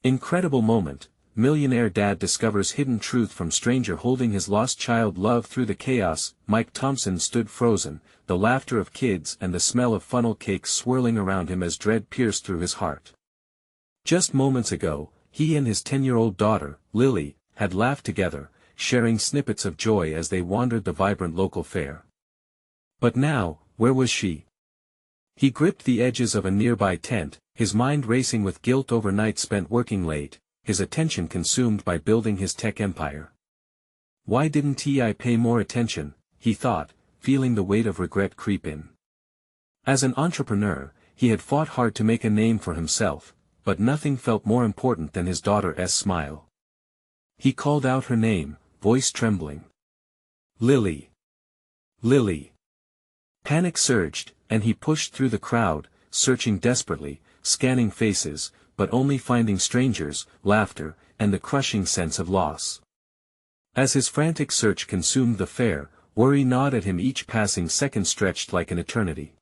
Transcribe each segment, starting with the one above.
Incredible moment, millionaire dad discovers hidden truth from stranger holding his lost child love through the chaos. Mike Thompson stood frozen, the laughter of kids and the smell of funnel cakes swirling around him as dread pierced through his heart. Just moments ago, he and his 10-year-old daughter, Lily, had laughed together, sharing snippets of joy as they wandered the vibrant local fair. But now, where was she? He gripped the edges of a nearby tent, his mind racing with guilt over nights spent working late, his attention consumed by building his tech empire. Why didn't I pay more attention, he thought, feeling the weight of regret creep in. As an entrepreneur, he had fought hard to make a name for himself, but nothing felt more important than his daughter's smile. He called out her name, voice trembling. Lily. Lily. Panic surged, and he pushed through the crowd, searching desperately, scanning faces, but only finding strangers, laughter, and the crushing sense of loss. As his frantic search consumed the fair, worry gnawed at him, each passing second stretched like an eternity.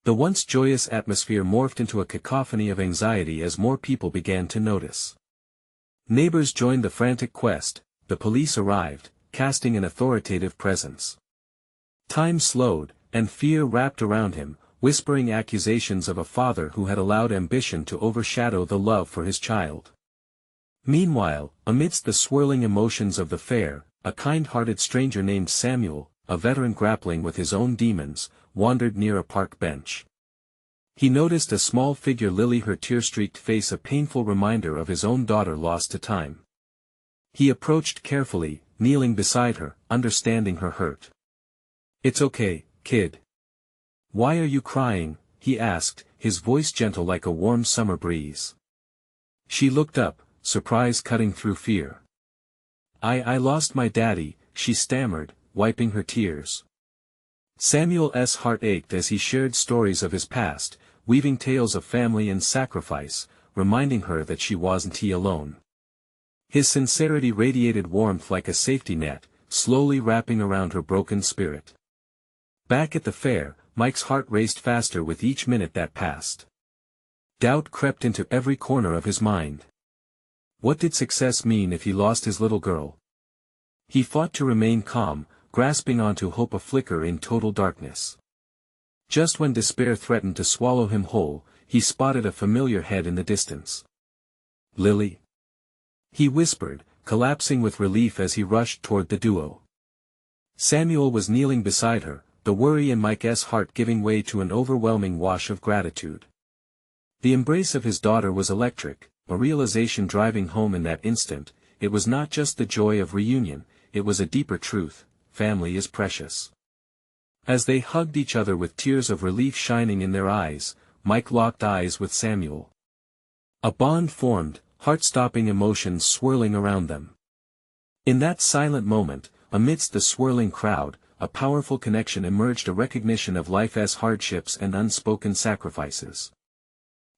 The once joyous atmosphere morphed into a cacophony of anxiety as more people began to notice. Neighbors joined the frantic quest, the police arrived, casting an authoritative presence. Time slowed, and fear wrapped around him, whispering accusations of a father who had allowed ambition to overshadow the love for his child. Meanwhile, amidst the swirling emotions of the fair, a kind-hearted stranger named Samuel, a veteran grappling with his own demons, wandered near a park bench. He noticed a small figure, Lily, her tear-streaked face a painful reminder of his own daughter lost to time. He approached carefully, kneeling beside her, understanding her hurt. "It's okay, kid. Why are you crying?" he asked, his voice gentle like a warm summer breeze. She looked up, surprise cutting through fear. I lost my daddy," she stammered, wiping her tears. Samuel's heart ached as he shared stories of his past, weaving tales of family and sacrifice, reminding her that she wasn't alone. His sincerity radiated warmth like a safety net, slowly wrapping around her broken spirit. Back at the fair, Mike's heart raced faster with each minute that passed. Doubt crept into every corner of his mind. What did success mean if he lost his little girl? He fought to remain calm, grasping onto hope, a flicker in total darkness. Just when despair threatened to swallow him whole, he spotted a familiar head in the distance. "Lily?" he whispered, collapsing with relief as he rushed toward the duo. Samuel was kneeling beside her, the worry in Mike's heart giving way to an overwhelming wash of gratitude. The embrace of his daughter was electric, a realization driving home in that instant. It was not just the joy of reunion, it was a deeper truth: family is precious. As they hugged each other with tears of relief shining in their eyes, Mike locked eyes with Samuel. A bond formed, heart-stopping emotions swirling around them. In that silent moment, amidst the swirling crowd, a powerful connection emerged, a recognition of life's hardships and unspoken sacrifices.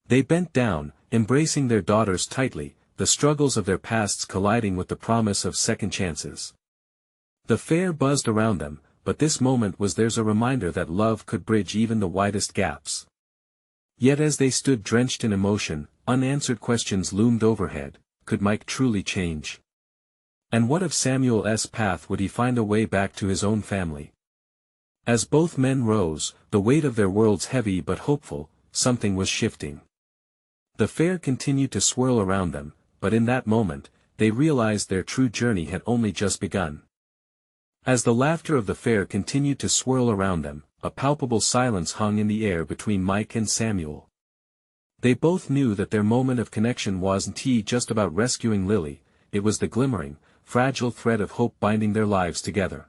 They bent down, embracing their daughters tightly, the struggles of their pasts colliding with the promise of second chances. The fair buzzed around them, but this moment was theirs, a reminder that love could bridge even the widest gaps. Yet as they stood drenched in emotion, unanswered questions loomed overhead: could Mike truly change? And what of Samuel's path? Would he find a way back to his own family? As both men rose, the weight of their worlds heavy but hopeful, something was shifting. The fair continued to swirl around them, but in that moment, they realized their true journey had only just begun. As the laughter of the fair continued to swirl around them, a palpable silence hung in the air between Mike and Samuel. They both knew that their moment of connection wasn't just about rescuing Lily, it was the glimmering, fragile thread of hope binding their lives together.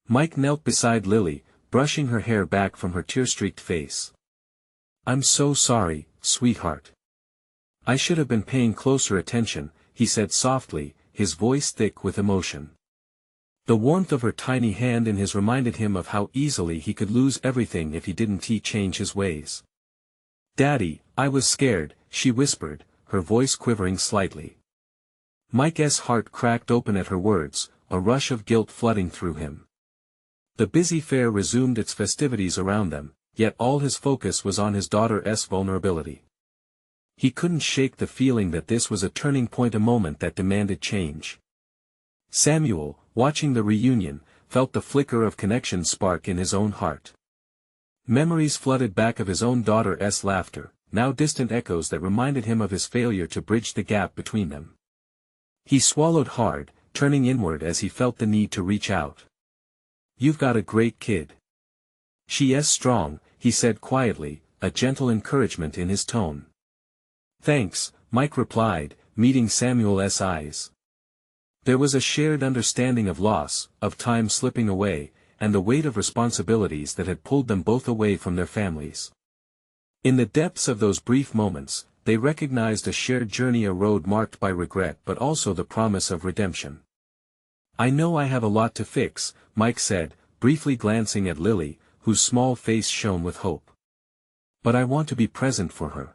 Mike knelt beside Lily, brushing her hair back from her tear-streaked face. "I'm so sorry, sweetheart. I should have been paying closer attention," he said softly, his voice thick with emotion. The warmth of her tiny hand in his reminded him of how easily he could lose everything if he didn't change his ways. "Daddy, I was scared," she whispered, her voice quivering slightly. Mike's heart cracked open at her words, a rush of guilt flooding through him. The busy fair resumed its festivities around them, yet all his focus was on his daughter's vulnerability. He couldn't shake the feeling that this was a turning point, a moment that demanded change. Samuel, watching the reunion, felt the flicker of connection spark in his own heart. Memories flooded back of his own daughter's laughter, now distant echoes that reminded him of his failure to bridge the gap between them. He swallowed hard, turning inward as he felt the need to reach out. "You've got a great kid. She's strong," he said quietly, a gentle encouragement in his tone. "Thanks," Mike replied, meeting Samuel's eyes. There was a shared understanding of loss, of time slipping away, and the weight of responsibilities that had pulled them both away from their families. In the depths of those brief moments, they recognized a shared journey, a road marked by regret but also the promise of redemption. "I know I have a lot to fix," Mike said, briefly glancing at Lily, whose small face shone with hope. "But I want to be present for her.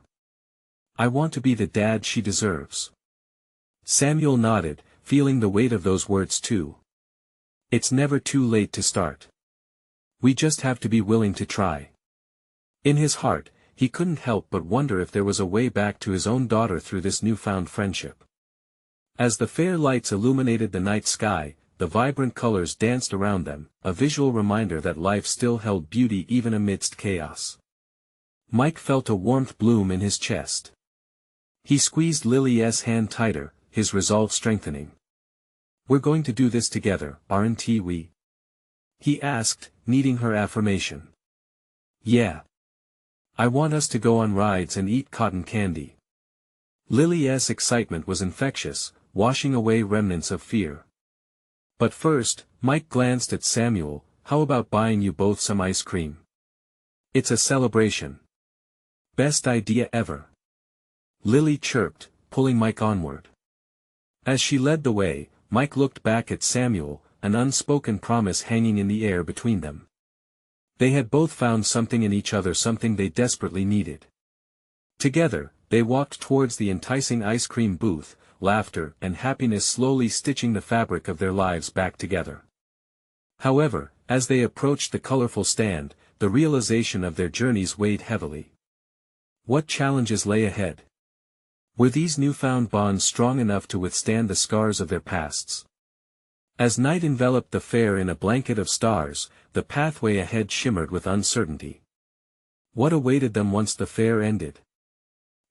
I want to be the dad she deserves." Samuel nodded, feeling the weight of those words too. "It's never too late to start. We just have to be willing to try." In his heart, he couldn't help but wonder if there was a way back to his own daughter through this newfound friendship. As the fair lights illuminated the night sky, the vibrant colors danced around them, a visual reminder that life still held beauty even amidst chaos. Mike felt a warmth bloom in his chest. He squeezed Lily's hand tighter, his resolve strengthening. "We're going to do this together, aren't we?" he asked, needing her affirmation. "Yeah. I want us to go on rides and eat cotton candy." Lily's excitement was infectious, washing away remnants of fear. "But first," Mike glanced at Samuel, "how about buying you both some ice cream? It's a celebration." "Best idea ever," Lily chirped, pulling Mike onward. As she led the way, Mike looked back at Samuel, an unspoken promise hanging in the air between them. They had both found something in each other, something they desperately needed. Together, they walked towards the enticing ice cream booth, laughter and happiness slowly stitching the fabric of their lives back together. However, as they approached the colorful stand, the realization of their journeys weighed heavily. What challenges lay ahead? Were these newfound bonds strong enough to withstand the scars of their pasts? As night enveloped the fair in a blanket of stars, the pathway ahead shimmered with uncertainty. What awaited them once the fair ended?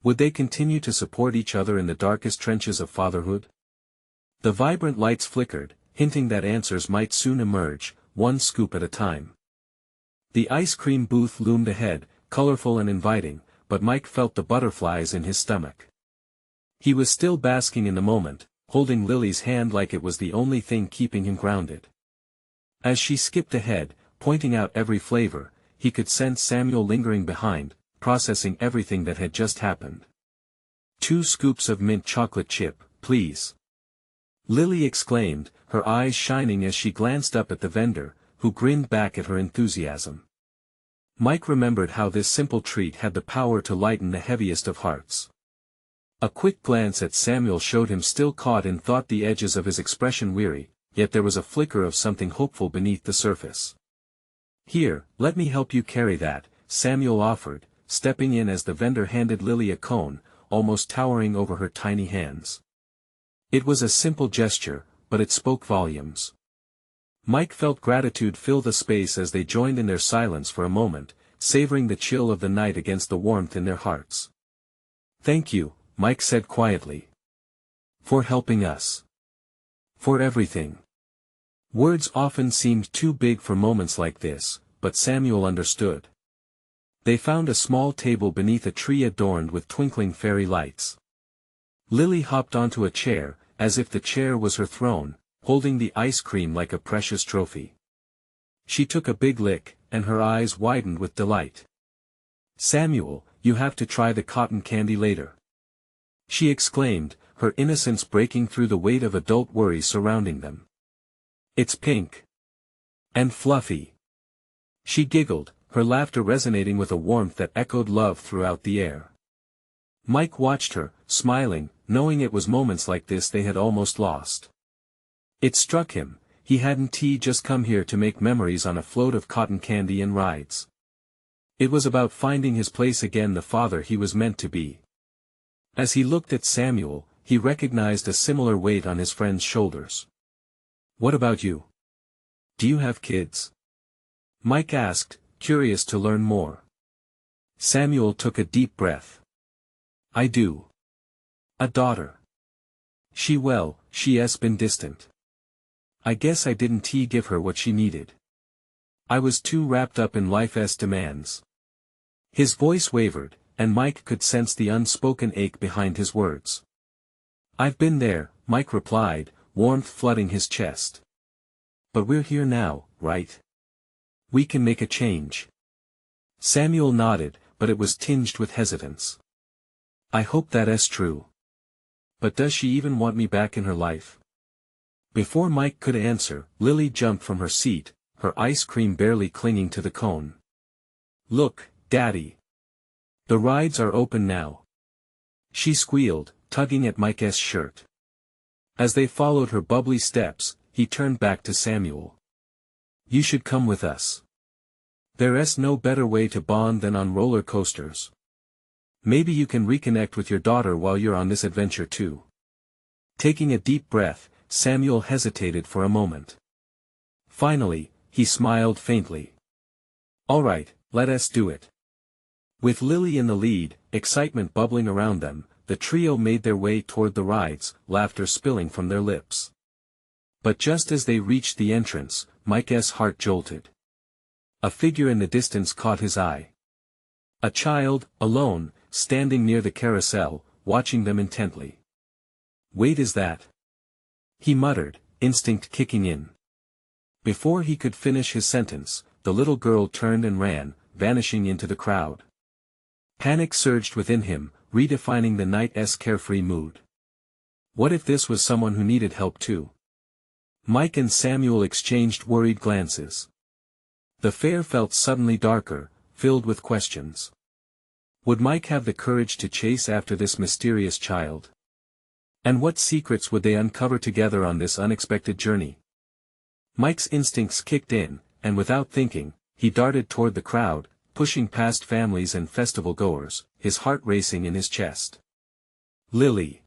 Would they continue to support each other in the darkest trenches of fatherhood? The vibrant lights flickered, hinting that answers might soon emerge, one scoop at a time. The ice cream booth loomed ahead, colorful and inviting, but Mike felt the butterflies in his stomach. He was still basking in the moment, holding Lily's hand like it was the only thing keeping him grounded. As she skipped ahead, pointing out every flavor, he could sense Samuel lingering behind, processing everything that had just happened. "2 scoops of mint chocolate chip, please," Lily exclaimed, her eyes shining as she glanced up at the vendor, who grinned back at her enthusiasm. Mike remembered how this simple treat had the power to lighten the heaviest of hearts. A quick glance at Samuel showed him still caught in thought, the edges of his expression weary, yet there was a flicker of something hopeful beneath the surface. "Here, let me help you carry that," Samuel offered, stepping in as the vendor handed Lily a cone, almost towering over her tiny hands. It was a simple gesture, but it spoke volumes. Mike felt gratitude fill the space as they joined in their silence for a moment, savoring the chill of the night against the warmth in their hearts. "Thank you," Mike said quietly. "For helping us. For everything." Words often seemed too big for moments like this, but Samuel understood. They found a small table beneath a tree adorned with twinkling fairy lights. Lily hopped onto a chair, as if the chair was her throne, holding the ice cream like a precious trophy. She took a big lick, and her eyes widened with delight. "Samuel, you have to try the cotton candy later," she exclaimed, her innocence breaking through the weight of adult worry surrounding them. "It's pink. And fluffy." She giggled, her laughter resonating with a warmth that echoed love throughout the air. Mike watched her, smiling, knowing it was moments like this they had almost lost. It struck him, he hadn't just come here to make memories on a float of cotton candy and rides. It was about finding his place again, the father he was meant to be. As he looked at Samuel, he recognized a similar weight on his friend's shoulders. "What about you? Do you have kids?" Mike asked, curious to learn more. Samuel took a deep breath. "I do. A daughter. She's been distant. I guess I didn't give her what she needed. I was too wrapped up in life's demands." His voice wavered, and Mike could sense the unspoken ache behind his words. "I've been there," Mike replied, warmth flooding his chest. "But we're here now, right? We can make a change." Samuel nodded, but it was tinged with hesitance. "I hope that's true. But does she even want me back in her life?" Before Mike could answer, Lily jumped from her seat, her ice cream barely clinging to the cone. "Look, Daddy. The rides are open now," she squealed, tugging at Mike's shirt. As they followed her bubbly steps, he turned back to Samuel. "You should come with us. There's no better way to bond than on roller coasters. Maybe you can reconnect with your daughter while you're on this adventure too." Taking a deep breath, Samuel hesitated for a moment. Finally, he smiled faintly. "All right, let us do it." With Lily in the lead, excitement bubbling around them, the trio made their way toward the rides, laughter spilling from their lips. But just as they reached the entrance, Mike's heart jolted. A figure in the distance caught his eye. A child, alone, standing near the carousel, watching them intently. "Wait, is that?" he muttered, instinct kicking in. Before he could finish his sentence, the little girl turned and ran, vanishing into the crowd. Panic surged within him, redefining the night's carefree mood. What if this was someone who needed help too? Mike and Samuel exchanged worried glances. The fair felt suddenly darker, filled with questions. Would Mike have the courage to chase after this mysterious child? And what secrets would they uncover together on this unexpected journey? Mike's instincts kicked in, and without thinking, he darted toward the crowd, pushing past families and festival-goers, his heart racing in his chest. "Lily!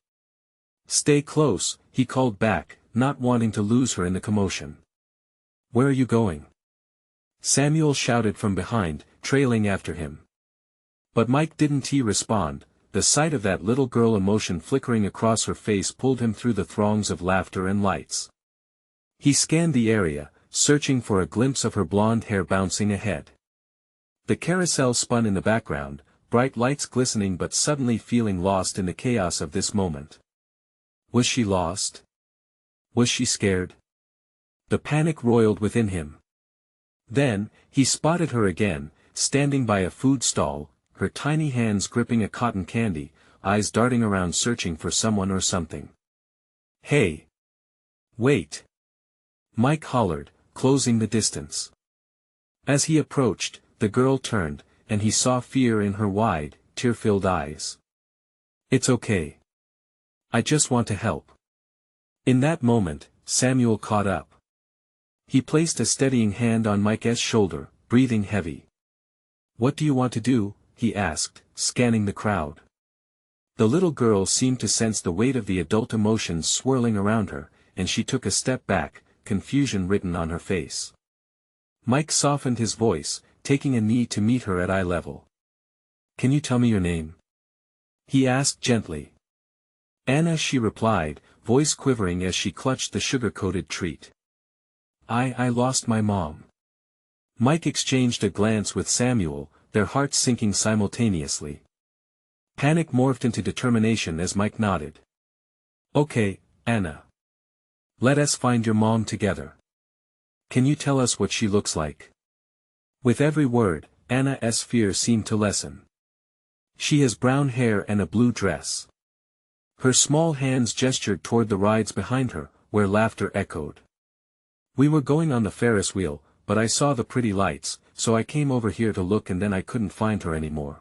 Stay close," he called back, not wanting to lose her in the commotion. "Where are you going?" Samuel shouted from behind, trailing after him. But Mike didn't respond. The sight of that little girl, emotion flickering across her face, pulled him through the throngs of laughter and lights. He scanned the area, searching for a glimpse of her blonde hair bouncing ahead. The carousel spun in the background, bright lights glistening, but suddenly feeling lost in the chaos of this moment. Was she lost? Was she scared? The panic roiled within him. Then, he spotted her again, standing by a food stall, her tiny hands gripping a cotton candy, eyes darting around searching for someone or something. "Hey! Wait!" Mike hollered, closing the distance. As he approached, the girl turned, and he saw fear in her wide, tear-filled eyes. "It's okay. I just want to help." In that moment, Samuel caught up. He placed a steadying hand on Mike's shoulder, breathing heavy. "What do you want to do?" he asked, scanning the crowd. The little girl seemed to sense the weight of the adult emotions swirling around her, and she took a step back, confusion written on her face. Mike softened his voice, taking a knee to meet her at eye level. "Can you tell me your name?" he asked gently. "Anna," she replied, voice quivering as she clutched the sugar-coated treat. I lost my mom." Mike exchanged a glance with Samuel, their hearts sinking simultaneously. Panic morphed into determination as Mike nodded. "Okay, Anna. Let us find your mom together. Can you tell us what she looks like?" With every word, Anna's fear seemed to lessen. "She has brown hair and a blue dress." Her small hands gestured toward the rides behind her, where laughter echoed. "We were going on the Ferris wheel, but I saw the pretty lights, so I came over here to look, and then I couldn't find her anymore."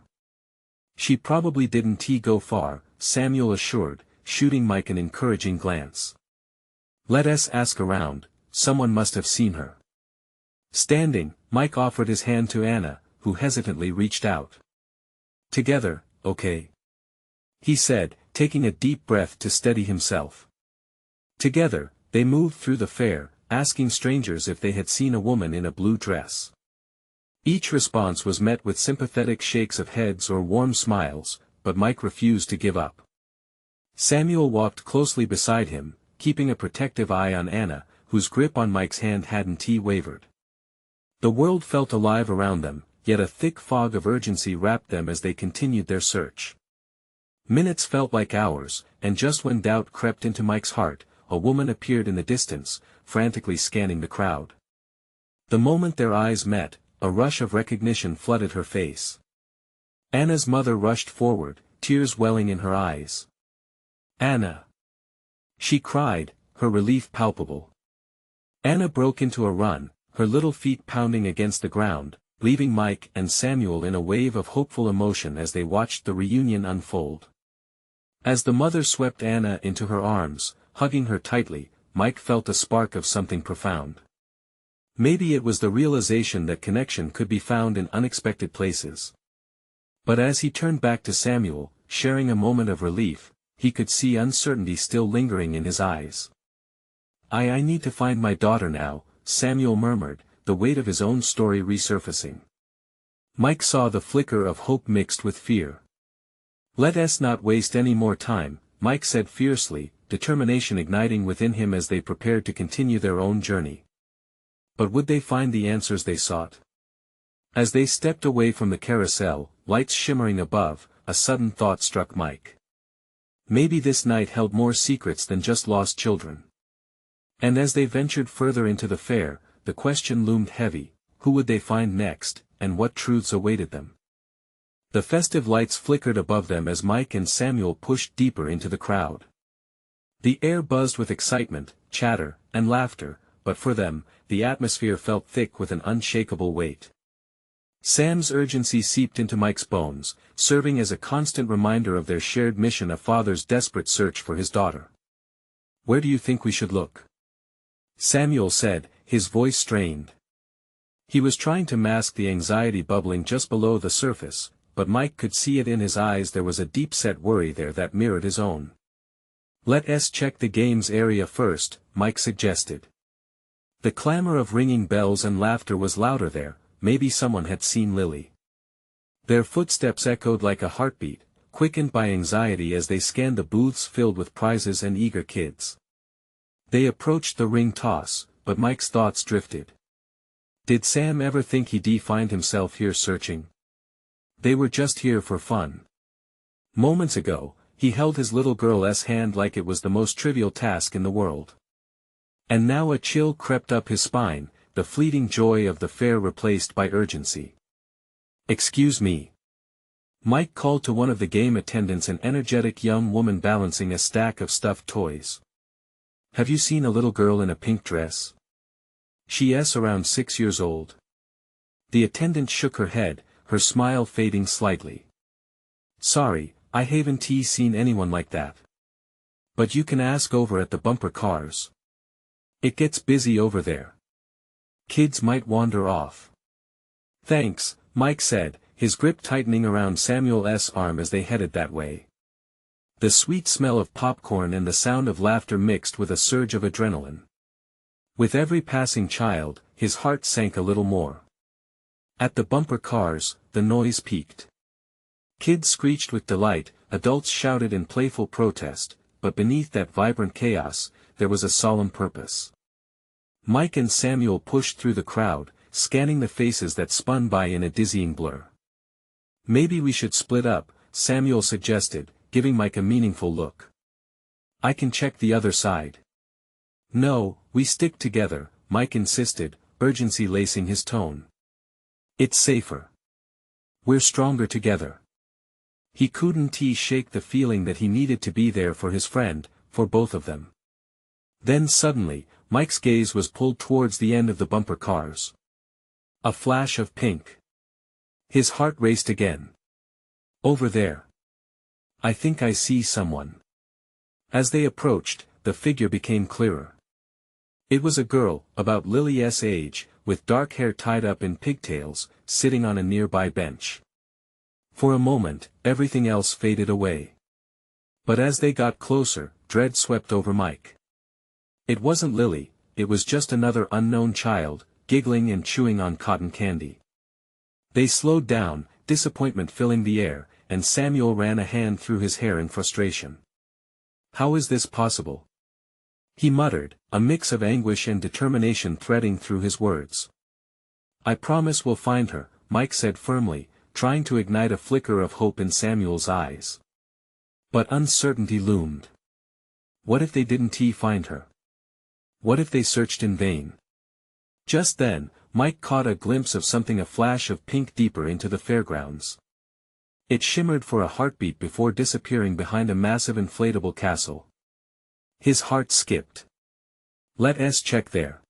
"She probably didn't go far," Samuel assured, shooting Mike an encouraging glance. "Let us ask around, someone must have seen her." Standing, Mike offered his hand to Anna, who hesitantly reached out. "Together, okay?" he said, taking a deep breath to steady himself. Together, they moved through the fair, asking strangers if they had seen a woman in a blue dress. Each response was met with sympathetic shakes of heads or warm smiles, but Mike refused to give up. Samuel walked closely beside him, keeping a protective eye on Anna, whose grip on Mike's hand hadn't wavered. The world felt alive around them, yet a thick fog of urgency wrapped them as they continued their search. Minutes felt like hours, and just when doubt crept into Mike's heart, a woman appeared in the distance, frantically scanning the crowd. The moment their eyes met, a rush of recognition flooded her face. Anna's mother rushed forward, tears welling in her eyes. "Anna!" she cried, her relief palpable. Anna broke into a run, her little feet pounding against the ground, leaving Mike and Samuel in a wave of hopeful emotion as they watched the reunion unfold. As the mother swept Anna into her arms, hugging her tightly, Mike felt a spark of something profound. Maybe it was the realization that connection could be found in unexpected places. But as he turned back to Samuel, sharing a moment of relief, he could see uncertainty still lingering in his eyes. I need to find my daughter now," Samuel murmured, the weight of his own story resurfacing. Mike saw the flicker of hope mixed with fear. "Let us not waste any more time," Mike said fiercely, determination igniting within him as they prepared to continue their own journey. But would they find the answers they sought? As they stepped away from the carousel, lights shimmering above, a sudden thought struck Mike. Maybe this night held more secrets than just lost children. And as they ventured further into the fair, the question loomed heavy: who would they find next, and what truths awaited them? The festive lights flickered above them as Mike and Samuel pushed deeper into the crowd. The air buzzed with excitement, chatter, and laughter, but for them, the atmosphere felt thick with an unshakable weight. Sam's urgency seeped into Mike's bones, serving as a constant reminder of their shared mission, a father's desperate search for his daughter. "Where do you think we should look?" Samuel said, his voice strained. He was trying to mask the anxiety bubbling just below the surface, but Mike could see it in his eyes. There was a deep-set worry there that mirrored his own. "Let us check the games area first," Mike suggested. The clamor of ringing bells and laughter was louder there. Maybe someone had seen Lily. Their footsteps echoed like a heartbeat, quickened by anxiety as they scanned the booths filled with prizes and eager kids. They approached the ring toss, but Mike's thoughts drifted. Did Sam ever think he'd find himself here searching? They were just here for fun. Moments ago, he held his little girl's hand like it was the most trivial task in the world. And now a chill crept up his spine, the fleeting joy of the fair replaced by urgency. "Excuse me." Mike called to one of the game attendants, an energetic young woman balancing a stack of stuffed toys. "Have you seen a little girl in a pink dress? She's around 6 years old." The attendant shook her head, her smile fading slightly. "Sorry, I haven't seen anyone like that. But you can ask over at the bumper cars. It gets busy over there. Kids might wander off." "Thanks," Mike said, his grip tightening around Samuel's arm as they headed that way. The sweet smell of popcorn and the sound of laughter mixed with a surge of adrenaline. With every passing child, his heart sank a little more. At the bumper cars, the noise peaked. Kids screeched with delight, adults shouted in playful protest, but beneath that vibrant chaos, there was a solemn purpose. Mike and Samuel pushed through the crowd, scanning the faces that spun by in a dizzying blur. "Maybe we should split up," Samuel suggested, giving Mike a meaningful look. "I can check the other side." "No, we stick together," Mike insisted, urgency lacing his tone. "It's safer. We're stronger together." He couldn't shake the feeling that he needed to be there for his friend, for both of them. Then suddenly, Mike's gaze was pulled towards the end of the bumper cars. A flash of pink. His heart raced again. "Over there. I think I see someone." As they approached, the figure became clearer. It was a girl, about Lily's age, with dark hair tied up in pigtails, sitting on a nearby bench. For a moment, everything else faded away. But as they got closer, dread swept over Mike. It wasn't Lily, it was just another unknown child, giggling and chewing on cotton candy. They slowed down, disappointment filling the air, and Samuel ran a hand through his hair in frustration. "How is this possible?" he muttered, a mix of anguish and determination threading through his words. "I promise we'll find her," Mike said firmly, trying to ignite a flicker of hope in Samuel's eyes. But uncertainty loomed. What if they didn't find her? What if they searched in vain? Just then, Mike caught a glimpse of something, a flash of pink deeper into the fairgrounds. It shimmered for a heartbeat before disappearing behind a massive inflatable castle. His heart skipped. "Let's check there."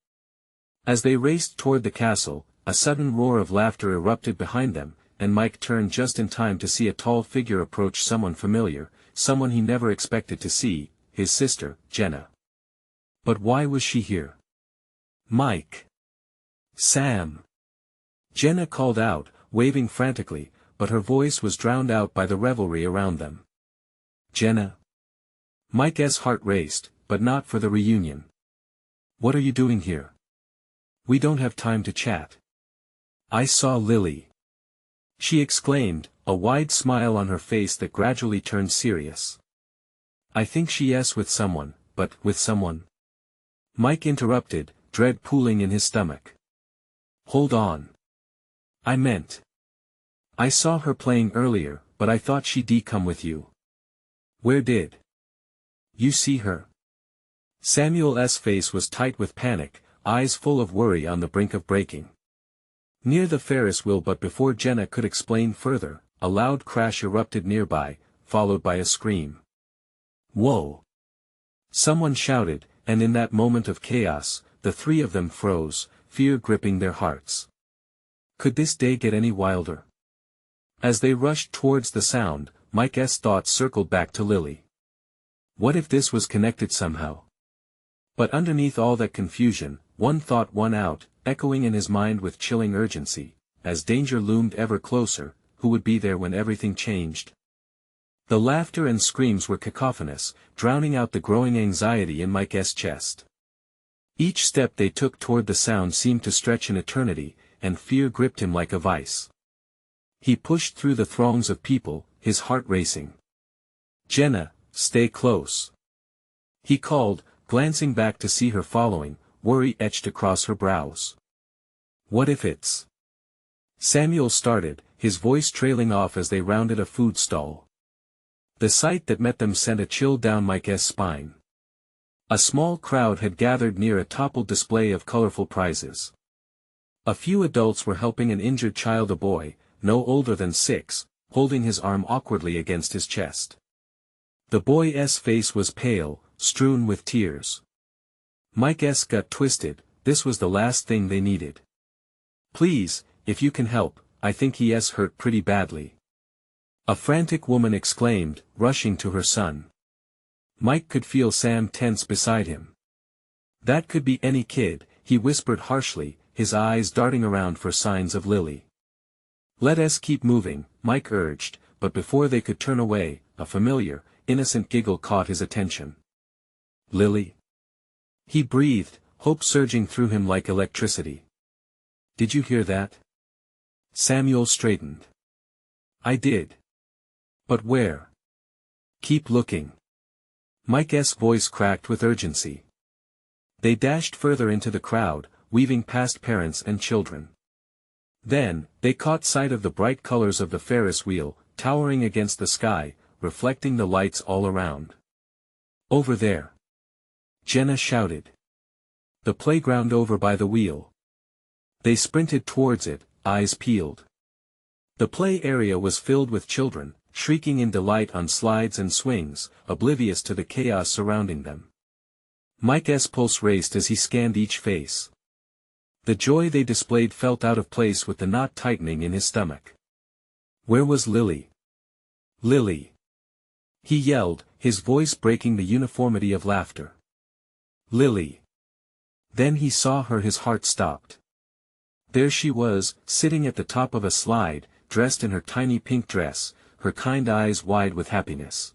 As they raced toward the castle, a sudden roar of laughter erupted behind them, and Mike turned just in time to see a tall figure approach someone familiar, someone he never expected to see, his sister, Jenna. But why was she here? "Mike! Sam!" Jenna called out, waving frantically, but her voice was drowned out by the revelry around them. "Jenna?" Mike's heart raced, but not for the reunion. "What are you doing here? We don't have time to chat." "I saw Lily," she exclaimed, a wide smile on her face that gradually turned serious. "I think she's with someone, but with someone?" Mike interrupted, dread pooling in his stomach. "Hold on. I saw her playing earlier, but I thought she'd come with you. Where did you see her?" Samuel's face was tight with panic, eyes full of worry on the brink of breaking. "Near the Ferris wheel," but before Jenna could explain further, a loud crash erupted nearby, followed by a scream. "Whoa!" someone shouted, and in that moment of chaos, the three of them froze, fear gripping their hearts. Could this day get any wilder? As they rushed towards the sound, Mike's thoughts circled back to Lily. What if this was connected somehow? But underneath all that confusion, one thought won out, echoing in his mind with chilling urgency, as danger loomed ever closer, who would be there when everything changed? The laughter and screams were cacophonous, drowning out the growing anxiety in Mike's chest. Each step they took toward the sound seemed to stretch an eternity, and fear gripped him like a vice. He pushed through the throngs of people, his heart racing. "Jenna, stay close," he called, glancing back to see her following, worry etched across her brows. "What if it's—" Samuel started, his voice trailing off as they rounded a food stall. The sight that met them sent a chill down Mike's spine. A small crowd had gathered near a toppled display of colorful prizes. A few adults were helping an injured child, a boy, no older than 6, holding his arm awkwardly against his chest. The boy's face was pale, strewn with tears. Mike's gut twisted, this was the last thing they needed. "Please, if you can help, I think he's hurt pretty badly," a frantic woman exclaimed, rushing to her son. Mike could feel Sam tense beside him. "That could be any kid," he whispered harshly, his eyes darting around for signs of Lily. "Let's keep moving," Mike urged, but before they could turn away, a familiar, innocent giggle caught his attention. "Lily?" he breathed, hope surging through him like electricity. "Did you hear that?" Samuel straightened. "I did. But where?" "Keep looking." Mike's voice cracked with urgency. They dashed further into the crowd, weaving past parents and children. Then, they caught sight of the bright colors of the Ferris wheel, towering against the sky, reflecting the lights all around. "Over there!" Jenna shouted. "The playground over by the wheel." They sprinted towards it, eyes peeled. The play area was filled with children, shrieking in delight on slides and swings, oblivious to the chaos surrounding them. Mike's pulse raced as he scanned each face. The joy they displayed felt out of place with the knot tightening in his stomach. Where was Lily? "Lily!" he yelled, his voice breaking the uniformity of laughter. "Lily!" Then he saw her, his heart stopped. There she was, sitting at the top of a slide, dressed in her tiny pink dress, her kind eyes wide with happiness.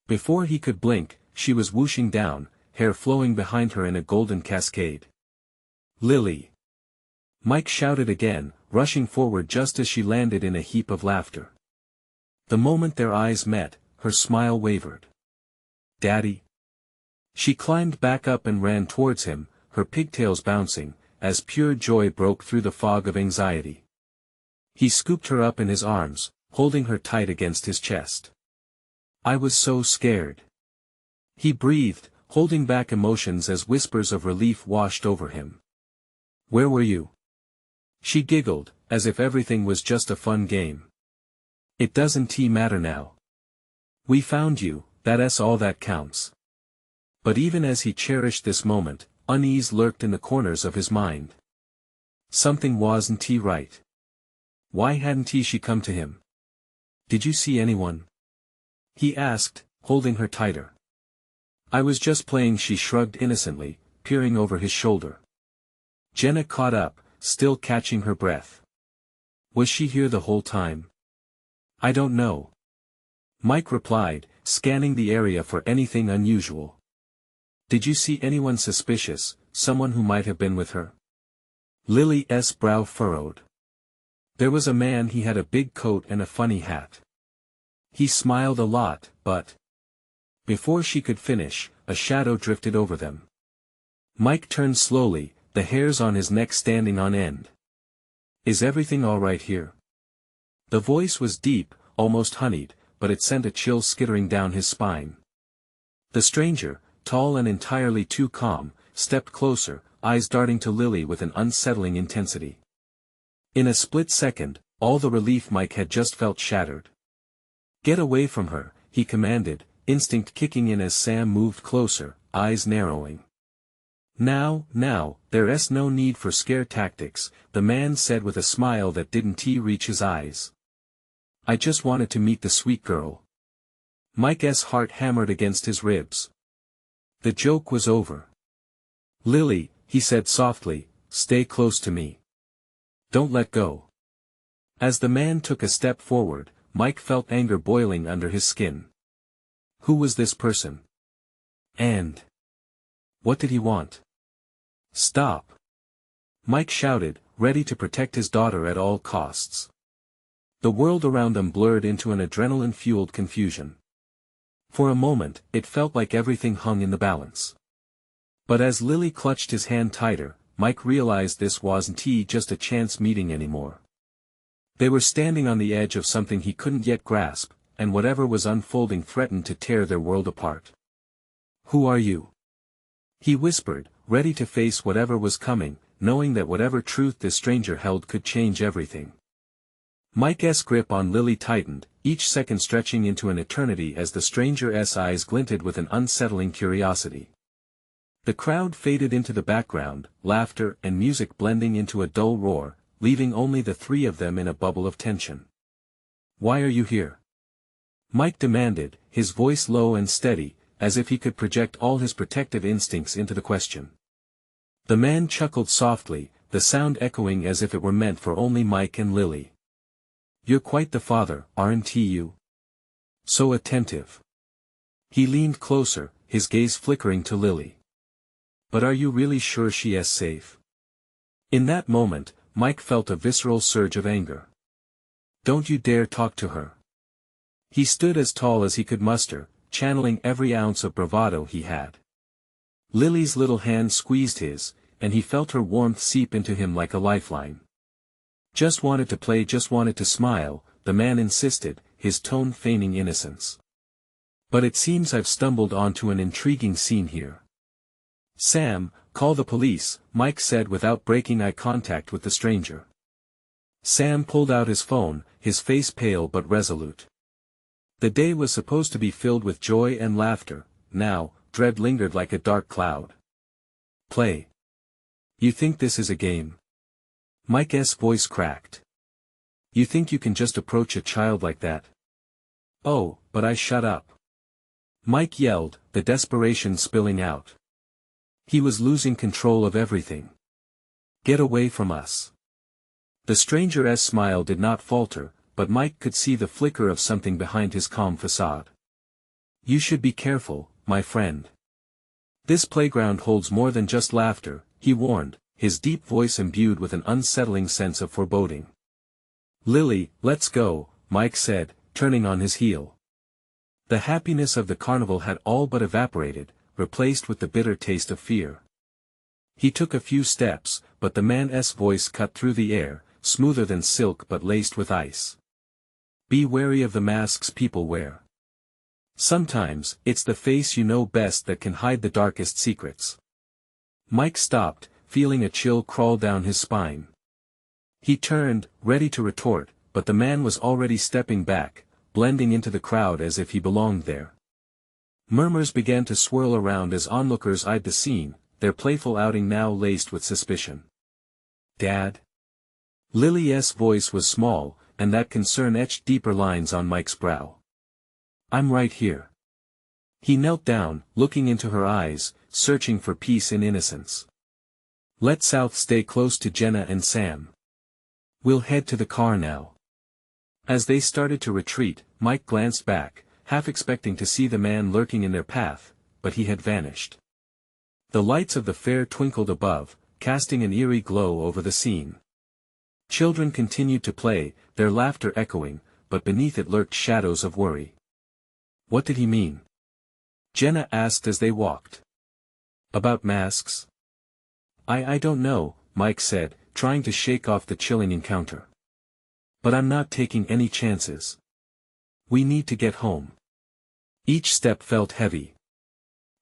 Before he could blink, she was whooshing down, hair flowing behind her in a golden cascade. "Lily!" Mike shouted again, rushing forward just as she landed in a heap of laughter. The moment their eyes met, her smile wavered. "Daddy?" She climbed back up and ran towards him, her pigtails bouncing, as pure joy broke through the fog of anxiety. He scooped her up in his arms, holding her tight against his chest. "I was so scared." He breathed, holding back emotions as whispers of relief washed over him. "Where were you?" She giggled, as if everything was just a fun game. "It doesn't matter now. We found you, that's all that counts." But even as he cherished this moment, unease lurked in the corners of his mind. Something wasn't right. Why hadn't she come to him? "Did you see anyone?" he asked, holding her tighter. "I was just playing," she shrugged innocently, peering over his shoulder. Jenna caught up, still catching her breath. "Was she here the whole time?" "I don't know." Mike replied, scanning the area for anything unusual. "Did you see anyone suspicious, someone who might have been with her?" Lily's brow furrowed. "There was a man. He had a big coat and a funny hat. He smiled a lot, but—" Before she could finish, a shadow drifted over them. Mike turned slowly, the hairs on his neck standing on end. "Is everything all right here?" The voice was deep, almost honeyed, but it sent a chill skittering down his spine. The stranger, tall and entirely too calm, stepped closer, eyes darting to Lily with an unsettling intensity. In a split second, all the relief Mike had just felt shattered. "Get away from her," he commanded, instinct kicking in as Sam moved closer, eyes narrowing. Now, there's no need for scare tactics," the man said with a smile that didn't reach his eyes. "I just wanted to meet the sweet girl." Mike's heart hammered against his ribs. The joke was over. "Lily," he said softly, "stay close to me. Don't let go." As the man took a step forward, Mike felt anger boiling under his skin. Who was this person? And what did he want? "Stop!" Mike shouted, ready to protect his daughter at all costs. The world around them blurred into an adrenaline-fueled confusion. For a moment, it felt like everything hung in the balance. But as Lily clutched his hand tighter, Mike realized this wasn't just a chance meeting anymore. They were standing on the edge of something he couldn't yet grasp, and whatever was unfolding threatened to tear their world apart. "Who are you?" he whispered, ready to face whatever was coming, knowing that whatever truth this stranger held could change everything. Mike's grip on Lily tightened, each second stretching into an eternity as the stranger's eyes glinted with an unsettling curiosity. The crowd faded into the background, laughter and music blending into a dull roar, leaving only the three of them in a bubble of tension. "Why are you here?" Mike demanded, his voice low and steady, as if he could project all his protective instincts into the question. The man chuckled softly, the sound echoing as if it were meant for only Mike and Lily. "You're quite the father, aren't you? So attentive." He leaned closer, his gaze flickering to Lily. "But are you really sure she is safe?" In that moment, Mike felt a visceral surge of anger. "Don't you dare talk to her." He stood as tall as he could muster, channeling every ounce of bravado he had. Lily's little hand squeezed his, and he felt her warmth seep into him like a lifeline. "Just wanted to play, just wanted to smile," the man insisted, his tone feigning innocence. "But it seems I've stumbled onto an intriguing scene here." "Sam, call the police," Mike said without breaking eye contact with the stranger. Sam pulled out his phone, his face pale but resolute. The day was supposed to be filled with joy and laughter, now, dread lingered like a dark cloud. "Play. You think this is a game?" Mike's voice cracked. "You think you can just approach a child like that?" "Oh, but I shut up," Mike yelled, the desperation spilling out. He was losing control of everything. "Get away from us." The stranger's smile did not falter, but Mike could see the flicker of something behind his calm facade. You should be careful, my friend. This playground holds more than just laughter, he warned, his deep voice imbued with an unsettling sense of foreboding. Lily, let's go, Mike said, turning on his heel. The happiness of the carnival had all but evaporated, replaced with the bitter taste of fear. He took a few steps, but the man's voice cut through the air, smoother than silk but laced with ice. Be wary of the masks people wear. Sometimes, it's the face you know best that can hide the darkest secrets. Mike stopped, feeling a chill crawl down his spine. He turned, ready to retort, but the man was already stepping back, blending into the crowd as if he belonged there. Murmurs began to swirl around as onlookers eyed the scene, their playful outing now laced with suspicion. Dad? Lily's voice was small, and that concern etched deeper lines on Mike's brow. I'm right here. He knelt down, looking into her eyes, searching for peace and innocence. Let South stay close to Jenna and Sam. We'll head to the car now. As they started to retreat, Mike glanced back, half expecting to see the man lurking in their path, but he had vanished. The lights of the fair twinkled above, casting an eerie glow over the scene. Children continued to play, their laughter echoing, but beneath it lurked shadows of worry. What did he mean? Jenna asked as they walked. About masks? I don't know, Mike said, trying to shake off the chilling encounter. But I'm not taking any chances. We need to get home. Each step felt heavy.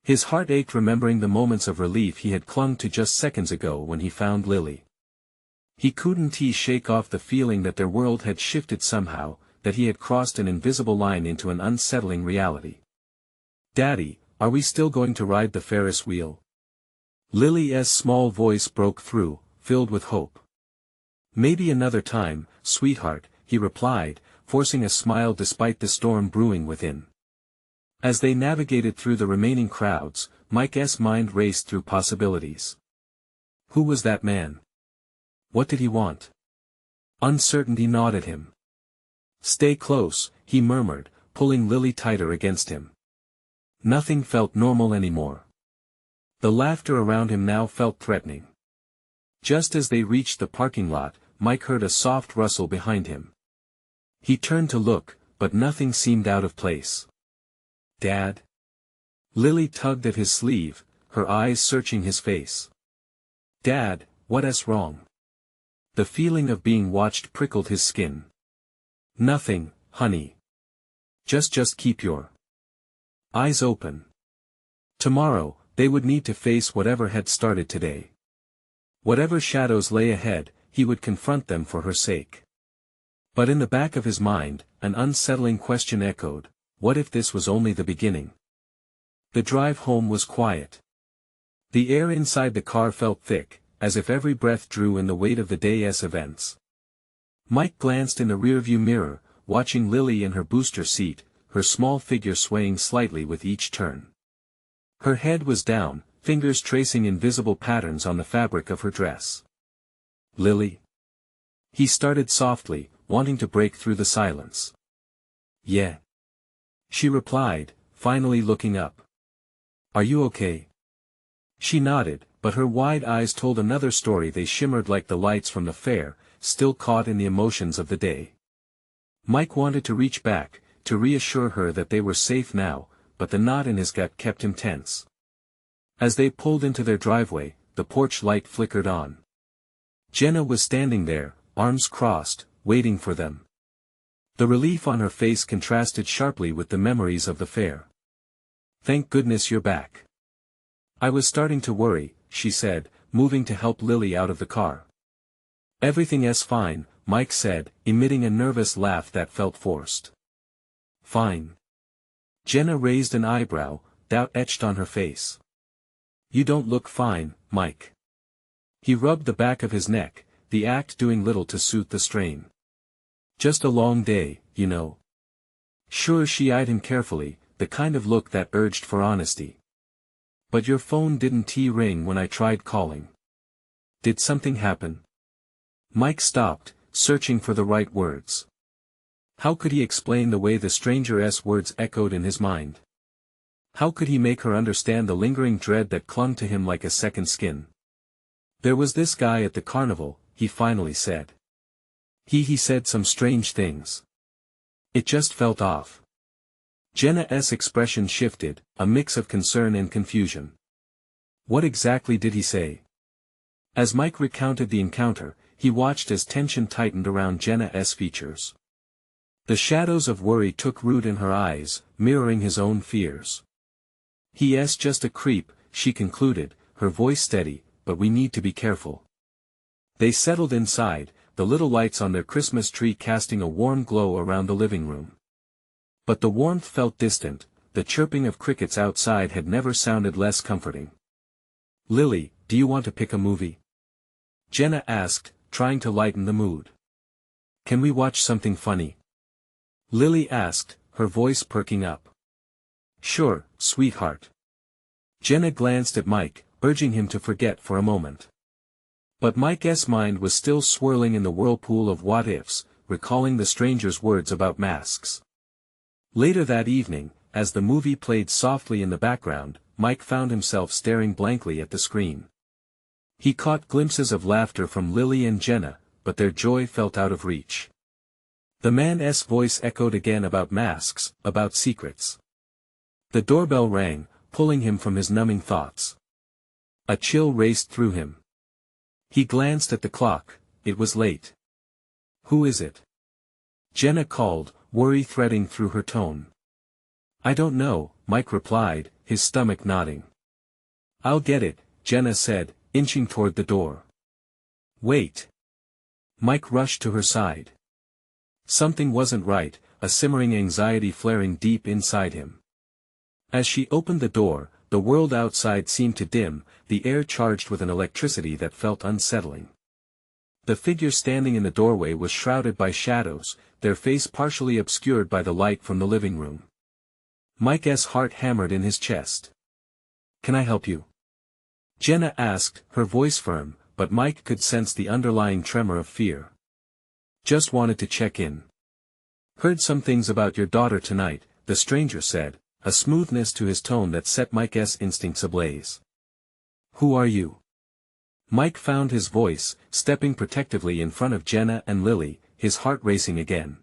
His heart ached remembering the moments of relief he had clung to just seconds ago when he found Lily. He couldn't shake off the feeling that their world had shifted somehow, that he had crossed an invisible line into an unsettling reality. Daddy, are we still going to ride the Ferris wheel? Lily's small voice broke through, filled with hope. Maybe another time, sweetheart, he replied, forcing a smile despite the storm brewing within. As they navigated through the remaining crowds, Mike's mind raced through possibilities. Who was that man? What did he want? Uncertainty gnawed at him. Stay close, he murmured, pulling Lily tighter against him. Nothing felt normal anymore. The laughter around him now felt threatening. Just as they reached the parking lot, Mike heard a soft rustle behind him. He turned to look, but nothing seemed out of place. Dad? Lily tugged at his sleeve, her eyes searching his face. Dad, what's wrong? The feeling of being watched prickled his skin. Nothing, honey. Just keep your eyes open. Tomorrow, they would need to face whatever had started today. Whatever shadows lay ahead, he would confront them for her sake. But in the back of his mind, an unsettling question echoed, what if this was only the beginning? The drive home was quiet. The air inside the car felt thick, as if every breath drew in the weight of the day's events. Mike glanced in the rearview mirror, watching Lily in her booster seat, her small figure swaying slightly with each turn. Her head was down, fingers tracing invisible patterns on the fabric of her dress. Lily? He started softly, wanting to break through the silence. Yeah. She replied, finally looking up. Are you okay? She nodded, but her wide eyes told another story. They shimmered like the lights from the fair, still caught in the emotions of the day. Mike wanted to reach back, to reassure her that they were safe now, but the knot in his gut kept him tense. As they pulled into their driveway, the porch light flickered on. Jenna was standing there, arms crossed, waiting for them. The relief on her face contrasted sharply with the memories of the fair. Thank goodness you're back. I was starting to worry, she said, moving to help Lily out of the car. Everything's fine, Mike said, emitting a nervous laugh that felt forced. Fine. Jenna raised an eyebrow, doubt etched on her face. You don't look fine, Mike. He rubbed the back of his neck, the act doing little to soothe the strain. Just a long day, you know. Sure, she eyed him carefully, the kind of look that urged for honesty. But your phone didn't ring when I tried calling. Did something happen? Mike stopped, searching for the right words. How could he explain the way the stranger's words echoed in his mind? How could he make her understand the lingering dread that clung to him like a second skin? There was this guy at the carnival, he finally said. He said some strange things. It just felt off. Jenna's expression shifted, a mix of concern and confusion. What exactly did he say? As Mike recounted the encounter, he watched as tension tightened around Jenna's features. The shadows of worry took root in her eyes, mirroring his own fears. He's just a creep, she concluded, her voice steady, but we need to be careful. They settled inside, the little lights on their Christmas tree casting a warm glow around the living room. But the warmth felt distant, the chirping of crickets outside had never sounded less comforting. Lily, do you want to pick a movie? Jenna asked, trying to lighten the mood. Can we watch something funny? Lily asked, her voice perking up. Sure, sweetheart. Jenna glanced at Mike, urging him to forget for a moment. But Mike's mind was still swirling in the whirlpool of what-ifs, recalling the stranger's words about masks. Later that evening, as the movie played softly in the background, Mike found himself staring blankly at the screen. He caught glimpses of laughter from Lily and Jenna, but their joy felt out of reach. The man's voice echoed again about masks, about secrets. The doorbell rang, pulling him from his numbing thoughts. A chill raced through him. He glanced at the clock, it was late. Who is it? Jenna called, worry threading through her tone. I don't know, Mike replied, his stomach nodding. I'll get it, Jenna said, inching toward the door. Wait. Mike rushed to her side. Something wasn't right, a simmering anxiety flaring deep inside him. As she opened the door, the world outside seemed to dim, the air charged with an electricity that felt unsettling. The figure standing in the doorway was shrouded by shadows, their face partially obscured by the light from the living room. Mike's heart hammered in his chest. Can I help you? Jenna asked, her voice firm, but Mike could sense the underlying tremor of fear. Just wanted to check in. Heard some things about your daughter tonight, the stranger said, a smoothness to his tone that set Mike's instincts ablaze. Who are you? Mike found his voice, stepping protectively in front of Jenna and Lily, his heart racing again.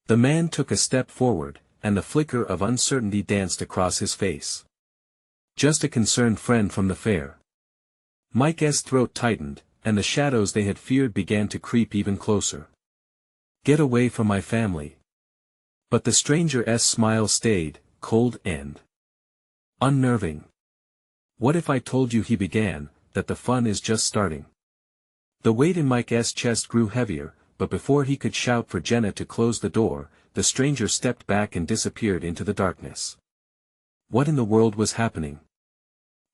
The man took a step forward, and the flicker of uncertainty danced across his face. Just a concerned friend from the fair. Mike's throat tightened, and the shadows they had feared began to creep even closer. Get away from my family. But the stranger's smile stayed, cold and unnerving. What if I told you, he began, that the fun is just starting? The weight in Mike's chest grew heavier, but before he could shout for Jenna to close the door, the stranger stepped back and disappeared into the darkness. What in the world was happening?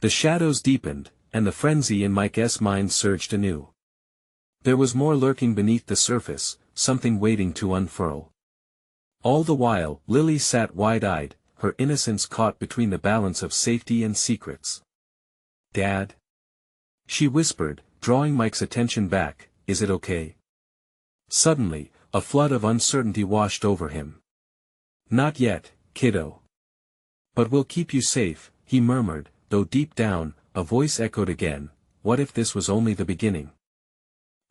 The shadows deepened, and the frenzy in Mike's mind surged anew. There was more lurking beneath the surface, something waiting to unfurl. All the while, Lily sat wide-eyed, her innocence caught between the balance of safety and secrets. Dad? She whispered, drawing Mike's attention back, is it okay? Suddenly, a flood of uncertainty washed over him. Not yet, kiddo. But we'll keep you safe, he murmured, though deep down, a voice echoed again, what if this was only the beginning?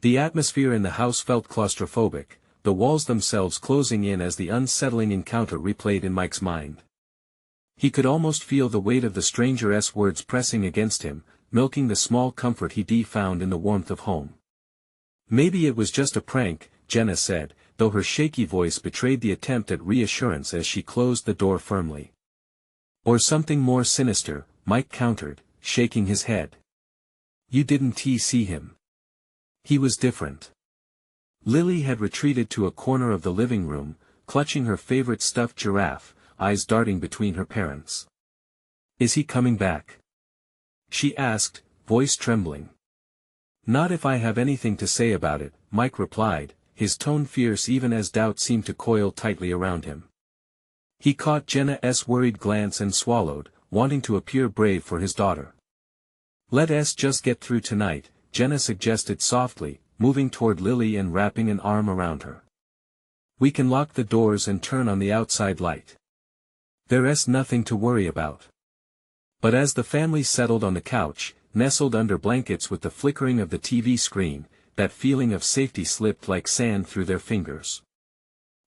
The atmosphere in the house felt claustrophobic, the walls themselves closing in as the unsettling encounter replayed in Mike's mind. He could almost feel the weight of the stranger's words pressing against him, milking the small comfort he found in the warmth of home. Maybe it was just a prank, Jenna said, though her shaky voice betrayed the attempt at reassurance as she closed the door firmly. Or something more sinister, Mike countered, shaking his head. You didn't see him. He was different. Lily had retreated to a corner of the living room, clutching her favorite stuffed giraffe, eyes darting between her parents. Is he coming back? She asked, voice trembling. Not if I have anything to say about it, Mike replied, his tone fierce even as doubt seemed to coil tightly around him. He caught Jenna's worried glance and swallowed, wanting to appear brave for his daughter. Let us just get through tonight, Jenna suggested softly, moving toward Lily and wrapping an arm around her. We can lock the doors and turn on the outside light. There's nothing to worry about. But as the family settled on the couch, nestled under blankets with the flickering of the TV screen, that feeling of safety slipped like sand through their fingers.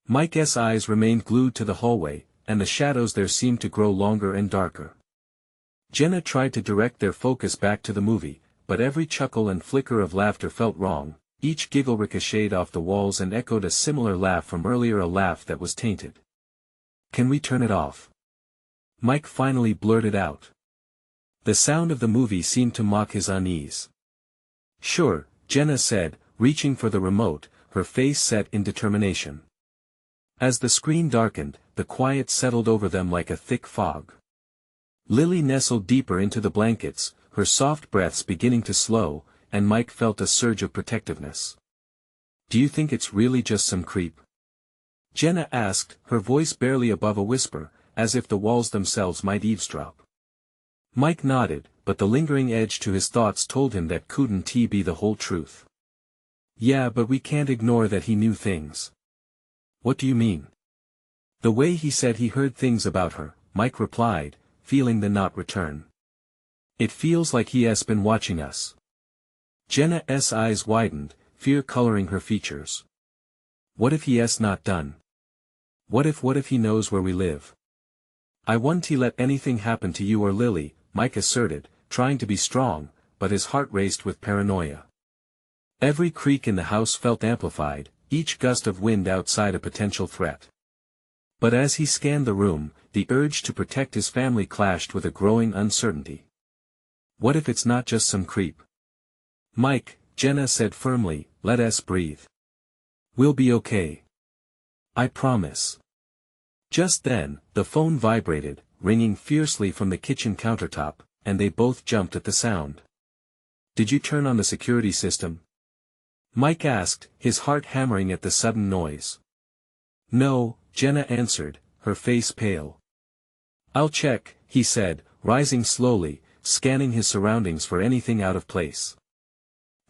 Mike's eyes remained glued to the hallway, and the shadows there seemed to grow longer and darker. Jenna tried to direct their focus back to the movie, but every chuckle and flicker of laughter felt wrong, each giggle ricocheted off the walls and echoed a similar laugh from earlier, a laugh that was tainted. "Can we turn it off?" Mike finally blurted out. The sound of the movie seemed to mock his unease. "Sure," Jenna said, reaching for the remote, her face set in determination. As the screen darkened, the quiet settled over them like a thick fog. Lily nestled deeper into the blankets, her soft breaths beginning to slow, and Mike felt a surge of protectiveness. "Do you think it's really just some creep?" Jenna asked, her voice barely above a whisper, as if the walls themselves might eavesdrop. Mike nodded, but the lingering edge to his thoughts told him that couldn't be the whole truth. "Yeah, but we can't ignore that he knew things." "What do you mean?" "The way he said he heard things about her," Mike replied, feeling the knot return. "It feels like he has been watching us." Jenna's eyes widened, fear coloring her features. "What if he has not done? What if he knows where we live?" "I won't let anything happen to you or Lily," Mike asserted, trying to be strong, but his heart raced with paranoia. Every creak in the house felt amplified, each gust of wind outside a potential threat. But as he scanned the room, the urge to protect his family clashed with a growing uncertainty. "What if it's not just some creep?" "Mike," Jenna said firmly, "let us breathe. We'll be okay. I promise." Just then, the phone vibrated, ringing fiercely from the kitchen countertop, and they both jumped at the sound. "Did you turn on the security system?" Mike asked, his heart hammering at the sudden noise. "No," Jenna answered, her face pale. "I'll check," he said, rising slowly, scanning his surroundings for anything out of place.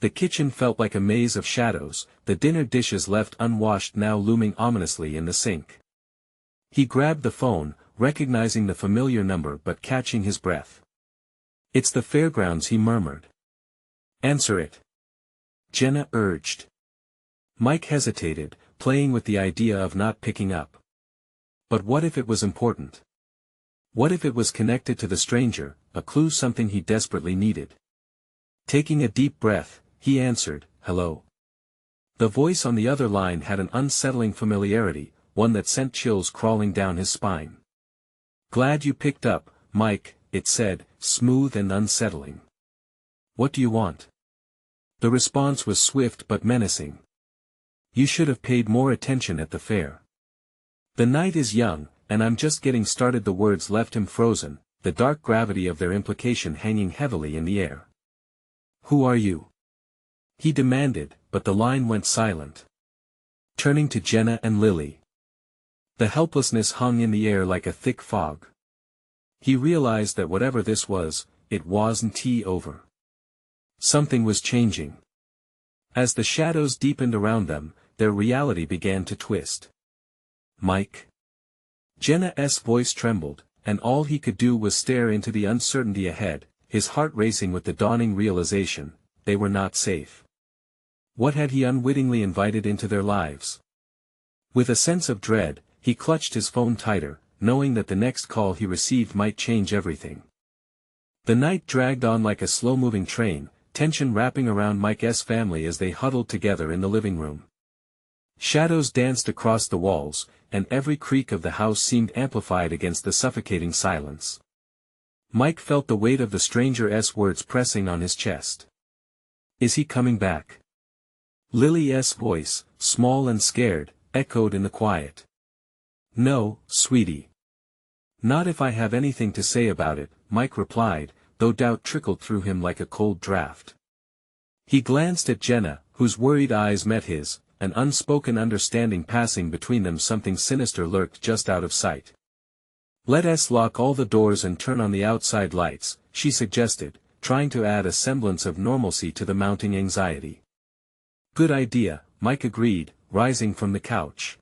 The kitchen felt like a maze of shadows, the dinner dishes left unwashed now looming ominously in the sink. He grabbed the phone, recognizing the familiar number but catching his breath. "It's the fairgrounds," he murmured. "Answer it," Jenna urged. Mike hesitated, playing with the idea of not picking up. But what if it was important? What if it was connected to the stranger, a clue, something he desperately needed? Taking a deep breath, he answered, "Hello." The voice on the other line had an unsettling familiarity, one that sent chills crawling down his spine. "Glad you picked up, Mike," it said, smooth and unsettling. "What do you want?" The response was swift but menacing. "You should have paid more attention at the fair. The night is young, and I'm just getting started." The words left him frozen, the dark gravity of their implication hanging heavily in the air. "Who are you?" he demanded, but the line went silent. Turning to Jenna and Lily. The helplessness hung in the air like a thick fog. He realized that whatever this was, it wasn't over. Something was changing. As the shadows deepened around them, their reality began to twist. "Mike?" Jenna's voice trembled, and all he could do was stare into the uncertainty ahead, his heart racing with the dawning realization, they were not safe. What had he unwittingly invited into their lives? With a sense of dread, he clutched his phone tighter, knowing that the next call he received might change everything. The night dragged on like a slow-moving train, tension wrapping around Mike's family as they huddled together in the living room. Shadows danced across the walls, and every creak of the house seemed amplified against the suffocating silence. Mike felt the weight of the stranger's words pressing on his chest. "Is he coming back?" Lily's voice, small and scared, echoed in the quiet. "No, sweetie. Not if I have anything to say about it," Mike replied, though doubt trickled through him like a cold draft. He glanced at Jenna, whose worried eyes met his, an unspoken understanding passing between them. Something sinister lurked just out of sight. "Let us lock all the doors and turn on the outside lights," she suggested, trying to add a semblance of normalcy to the mounting anxiety. "Good idea," Mike agreed, rising from the couch.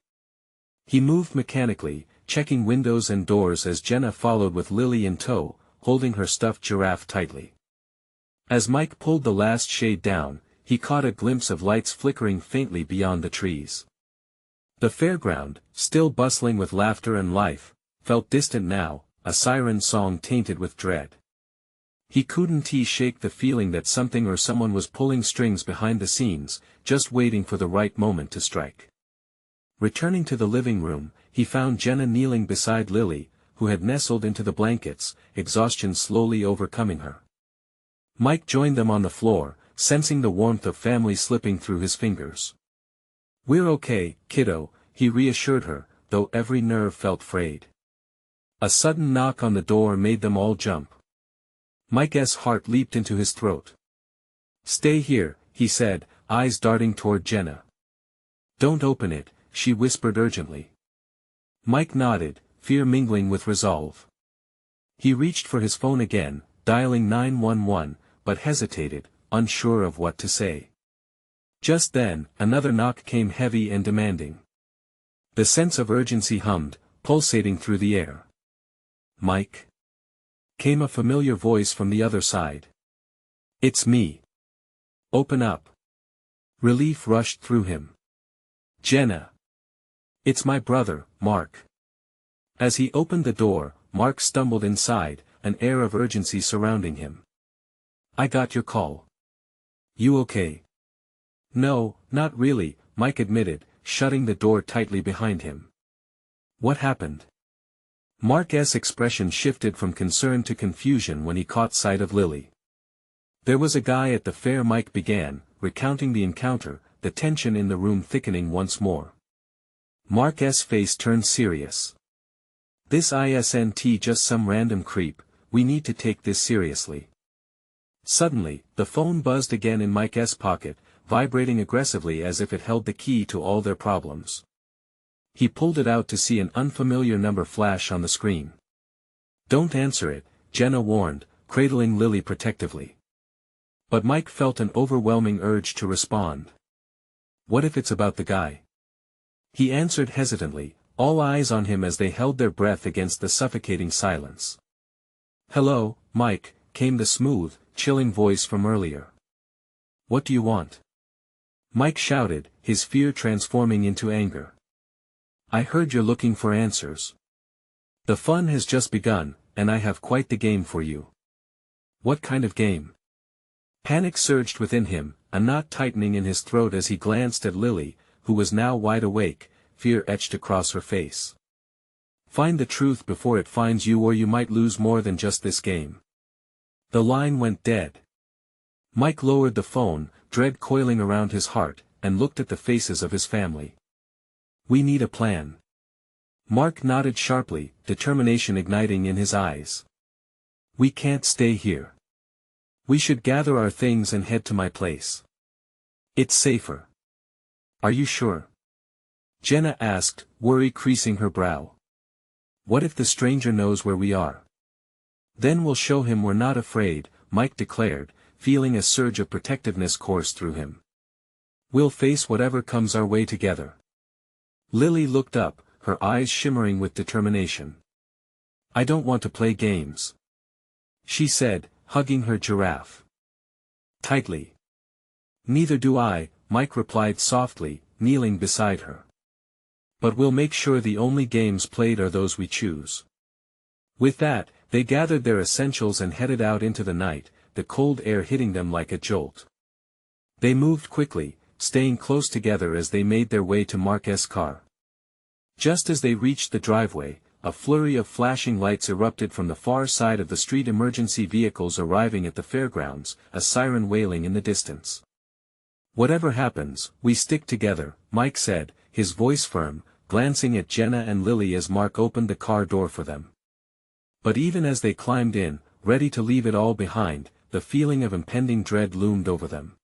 He moved mechanically, checking windows and doors as Jenna followed with Lily in tow, holding her stuffed giraffe tightly. As Mike pulled the last shade down, he caught a glimpse of lights flickering faintly beyond the trees. The fairground, still bustling with laughter and life, felt distant now, a siren song tainted with dread. He couldn't shake the feeling that something or someone was pulling strings behind the scenes, just waiting for the right moment to strike. Returning to the living room, he found Jenna kneeling beside Lily, who had nestled into the blankets, exhaustion slowly overcoming her. Mike joined them on the floor, sensing the warmth of family slipping through his fingers. "We're okay, kiddo," he reassured her, though every nerve felt frayed. A sudden knock on the door made them all jump. Mike's heart leaped into his throat. "Stay here," he said, eyes darting toward Jenna. "Don't open it," she whispered urgently. Mike nodded, fear mingling with resolve. He reached for his phone again, dialing 911, but hesitated, unsure of what to say. Just then, another knock came heavy and demanding. The sense of urgency hummed, pulsating through the air. "Mike?" came a familiar voice from the other side. "It's me. Open up." Relief rushed through him. "Jenna. It's my brother, Mark." As he opened the door, Mark stumbled inside, an air of urgency surrounding him. "I got your call. You okay?" "No, not really," Mike admitted, shutting the door tightly behind him. "What happened?" Mark's expression shifted from concern to confusion when he caught sight of Lily. "There was a guy at the fair," Mike began, recounting the encounter, the tension in the room thickening once more. Mark's face turned serious. "This isn't just some random creep, we need to take this seriously." Suddenly, the phone buzzed again in Mike's pocket, vibrating aggressively as if it held the key to all their problems. He pulled it out to see an unfamiliar number flash on the screen. "Don't answer it," Jenna warned, cradling Lily protectively. But Mike felt an overwhelming urge to respond. "What if it's about the guy?" He answered hesitantly, all eyes on him as they held their breath against the suffocating silence. "Hello, Mike," came the smooth, chilling voice from earlier. "What do you want?" Mike shouted, his fear transforming into anger. "I heard you're looking for answers. The fun has just begun, and I have quite the game for you." "What kind of game?" Panic surged within him, a knot tightening in his throat as he glanced at Lily, who was now wide awake, fear etched across her face. "Find the truth before it finds you, or you might lose more than just this game." The line went dead. Mike lowered the phone, dread coiling around his heart, and looked at the faces of his family. "We need a plan." Mark nodded sharply, determination igniting in his eyes. "We can't stay here. We should gather our things and head to my place. It's safer." "Are you sure?" Jenna asked, worry creasing her brow. "What if the stranger knows where we are?" "Then we'll show him we're not afraid," Mike declared, feeling a surge of protectiveness course through him. "We'll face whatever comes our way together." Lily looked up, her eyes shimmering with determination. "I don't want to play games," she said, hugging her giraffe tightly. "Neither do I," Mike replied softly, kneeling beside her. "But we'll make sure the only games played are those we choose." With that, they gathered their essentials and headed out into the night, the cold air hitting them like a jolt. They moved quickly, staying close together as they made their way to Mark's car. Just as they reached the driveway, a flurry of flashing lights erupted from the far side of the street, emergency vehicles arriving at the fairgrounds, a siren wailing in the distance. "Whatever happens, we stick together," Mike said, his voice firm, glancing at Jenna and Lily as Mark opened the car door for them. But even as they climbed in, ready to leave it all behind, the feeling of impending dread loomed over them.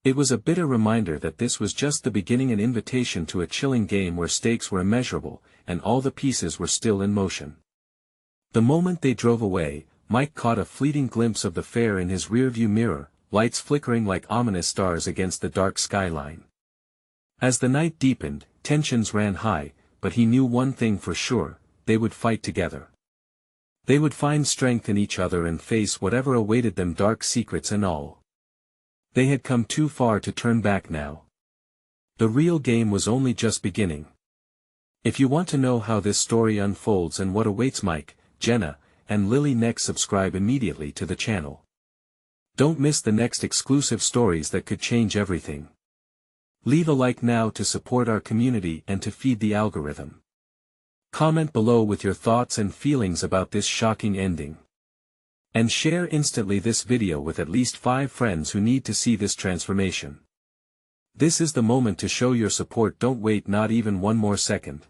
It was a bitter reminder that this was just the beginning, an invitation to a chilling game where stakes were immeasurable, and all the pieces were still in motion. The moment they drove away, Mike caught a fleeting glimpse of the fair in his rearview mirror, lights flickering like ominous stars against the dark skyline. As the night deepened, tensions ran high, but he knew one thing for sure: they would fight together. They would find strength in each other and face whatever awaited them, dark secrets and all. They had come too far to turn back now. The real game was only just beginning. If you want to know how this story unfolds and what awaits Mike, Jenna, and Lily next, subscribe immediately to the channel. Don't miss the next exclusive stories that could change everything. Leave a like now to support our community and to feed the algorithm. Comment below with your thoughts and feelings about this shocking ending. And share instantly this video with at least 5 friends who need to see this transformation. This is the moment to show your support. Don't wait not even one more second.